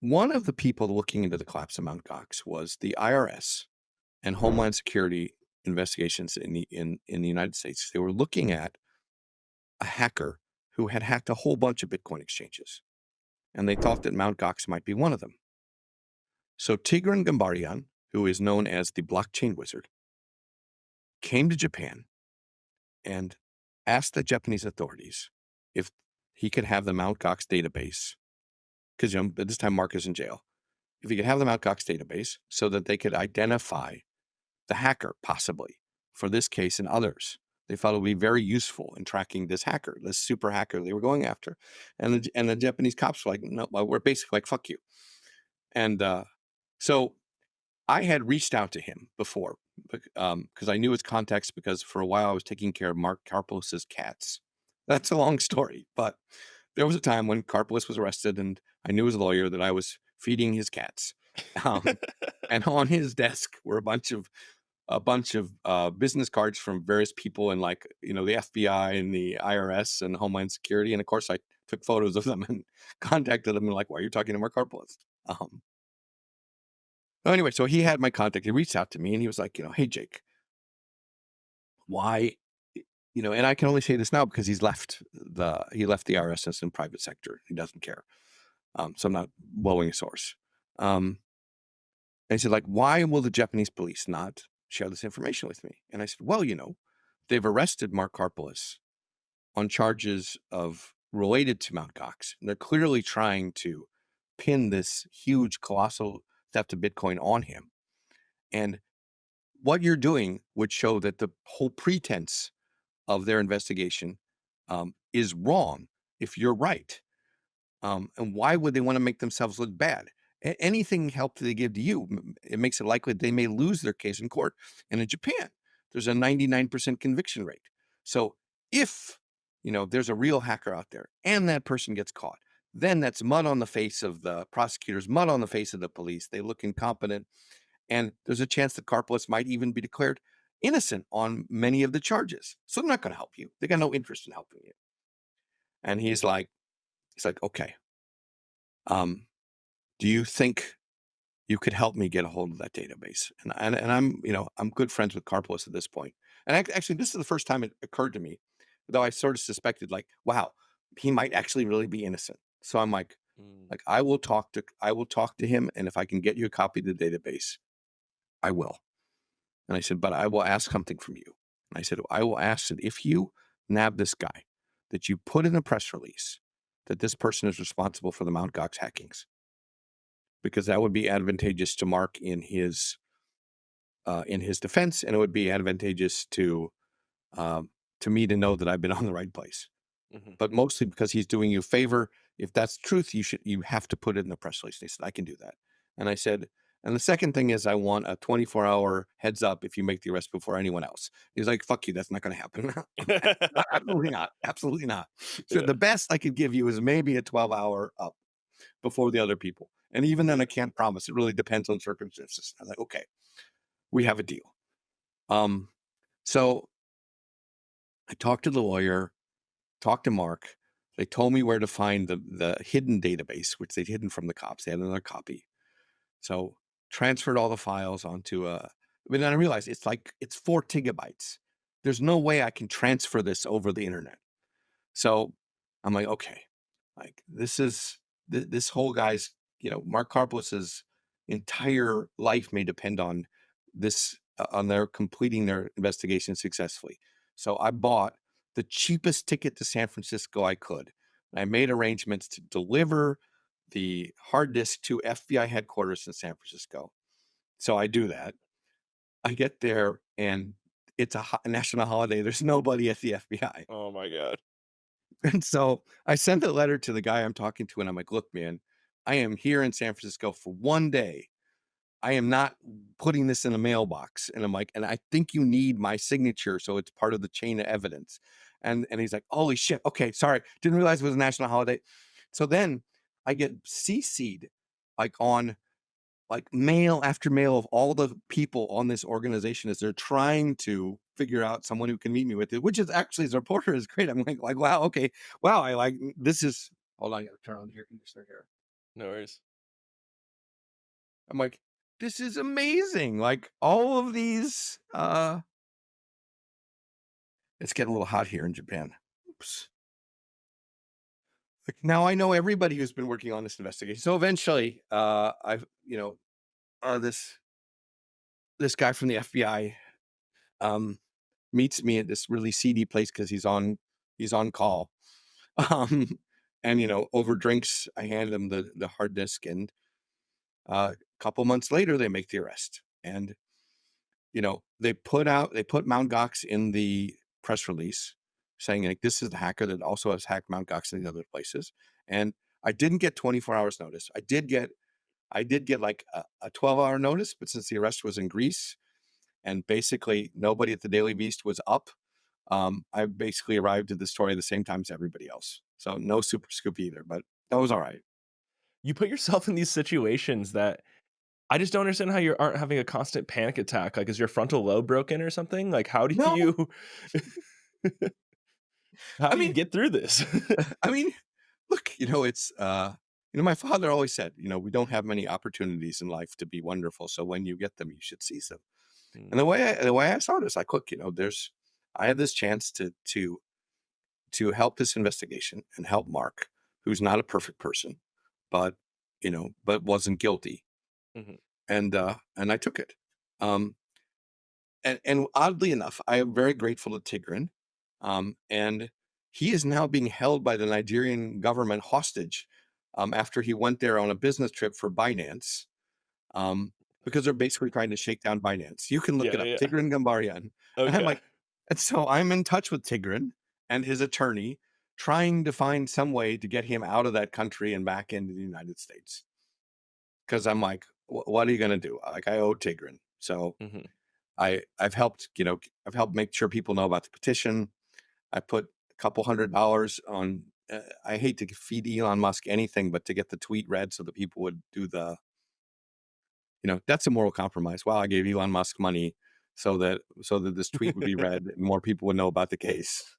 One of the people looking into the collapse of Mt. Gox was the IRS and Homeland Security investigations in the United States. They were looking at a hacker who had hacked a whole bunch of Bitcoin exchanges, and they thought that Mt. Gox might be one of them. So Tigran Gambaryan, who is known as the blockchain wizard, came to Japan and asked the Japanese authorities if he could have the Mt. Gox database, because at this time Mark is in jail, if he could have the Mt. Gox database so that they could identify the hacker, possibly, for this case and others. They thought it would be very useful in tracking this hacker, this super hacker they were going after. And the Japanese cops were like, no, well, we're basically like, fuck you. And so I had reached out to him before because I knew his contacts because for a while I was taking care of Mark Karpolis's cats. That's a long story, but there was a time when Karpolis was arrested and I knew his lawyer that I was feeding his cats. And on his desk were a bunch of business cards from various people in, like, the FBI and the IRS and Homeland Security. And of course, I took photos of them and contacted them and like, why are you talking to Mark Karpolis? Anyway, so he had my contact. He reached out to me and he was like, hey, Jake, why, and I can only say this now because he left the IRS and it's in private sector. He doesn't care. So I'm not blowing a source. And he said, like, why will the Japanese police not share this information with me? And I said, well, they've arrested Mark Karpolis on charges of related to Mt. Gox. And they're clearly trying to pin this huge, colossal theft of Bitcoin on him. And what you're doing would show that the whole pretense of their investigation is wrong if you're right. And why would they want to make themselves look bad? Anything help that they give to you, it makes it likely they may lose their case in court. And in Japan, there's a 99% conviction rate. So if, there's a real hacker out there and that person gets caught, then that's mud on the face of the prosecutors, mud on the face of the police. They look incompetent. And there's a chance that Karpolis might even be declared innocent on many of the charges. So they're not going to help you. They got no interest in helping you. And he's like, okay, do you think you could help me get a hold of that database? And I'm good friends with Karpolis at this point. And actually, this is the first time it occurred to me, though I sort of suspected, like, wow, he might actually really be innocent. So I'm like, Mm. I will talk to him, and if I can get you a copy of the database, I will. And I said, but I will ask something from you. And I said, I will ask that if you nab this guy, that you put in a press release that this person is responsible for the Mt. Gox hackings, because that would be advantageous to Mark in his defense, and it would be advantageous to me to know that I've been on the right place. Mhm. But mostly because he's doing you a favor. If that's truth, you have to put it in the press release. They said, I can do that. And I said, and the second thing is I want a 24-hour heads up if you make the arrest before anyone else. He's like, fuck you, that's not going to happen. Absolutely not. Absolutely not. So Yeah. the best I could give you is maybe a 12-hour up before the other people. And even then I can't promise. It really depends on circumstances. I'm like, okay, we have a deal. So I talked to the lawyer, talked to Mark. They told me where to find the hidden database, which they'd hidden from the cops. They had another copy. So transferred all the files onto but then I realized it's 4 gigabytes. There's no way I can transfer this over the internet. So I'm like, okay, like this whole guy's, Mark Karpolis's entire life may depend on this, on their completing their investigation successfully. So I bought the cheapest ticket to San Francisco I could. I made arrangements to deliver the hard disk to FBI headquarters in San Francisco. So I do that. I get there and it's a national holiday. There's nobody at the FBI. Oh my god. And so I sent a letter to the guy I'm talking to, and I'm like, look, man, I am here in San Francisco for one day. I am not putting this in a mailbox. And I'm like, and I think you need my signature so it's part of the chain of evidence. And he's like, holy shit. Okay, sorry. Didn't realize it was a national holiday. So then I get CC'd like on like mail after mail of all the people on this organization as they're trying to figure out someone who can meet me with it, which is actually, as a reporter, is great. I'm like, wow, okay, wow, I like this is. Hold on, I gotta turn on the air conditioner here. No worries. I'm like, this is amazing. Like all of these, it's getting a little hot here in Japan. Oops. Like now I know everybody who's been working on this investigation. So eventually, I've, this guy from the FBI, um, meets me at this really seedy place because he's on call. Um, and over drinks, I hand him the hard disk, and a couple months later, they make the arrest. And they put Mt. GOX in the press release, saying like this is the hacker that also has hacked Mt. GOX in the other places. And I didn't get 24 hours notice. I did get like a 12-hour notice, but since the arrest was in Greece and basically nobody at the Daily Beast was up, I basically arrived at the story at the same time as everybody else. So no super scoop either, but that was all right. You put yourself in these situations that I just don't understand how you aren't having a constant panic attack. Like, is your frontal lobe broken or something? Like, how do No, you how I do you mean, get through this? I mean, look, my father always said, we don't have many opportunities in life to be wonderful. So when you get them, you should seize them. And Mm, the way I saw it is like, look, I have this chance to help this investigation and help Mark, who's not a perfect person, but but wasn't guilty, mhm, and I took it. Um, and oddly enough, I am very grateful to Tigran, and he is now being held by the Nigerian government hostage, after he went there on a business trip for Binance, um, because they're basically trying to shake down Binance. You can look yeah, it up, yeah, yeah. Tigran Gambarian, and I'm Okay. like, and so I'm in touch with Tigran and his attorney, trying to find some way to get him out of that country and back into the United States. Because I'm like, what are you going to do? Like, I owe Tigran, so Mhm. I've helped make sure people know about the petition. I put a couple $100 on. I hate to feed Elon Musk anything, but to get the tweet read so that people would do that's a moral compromise. Wow, I gave Elon Musk money so that this tweet would be read and more people would know about the case.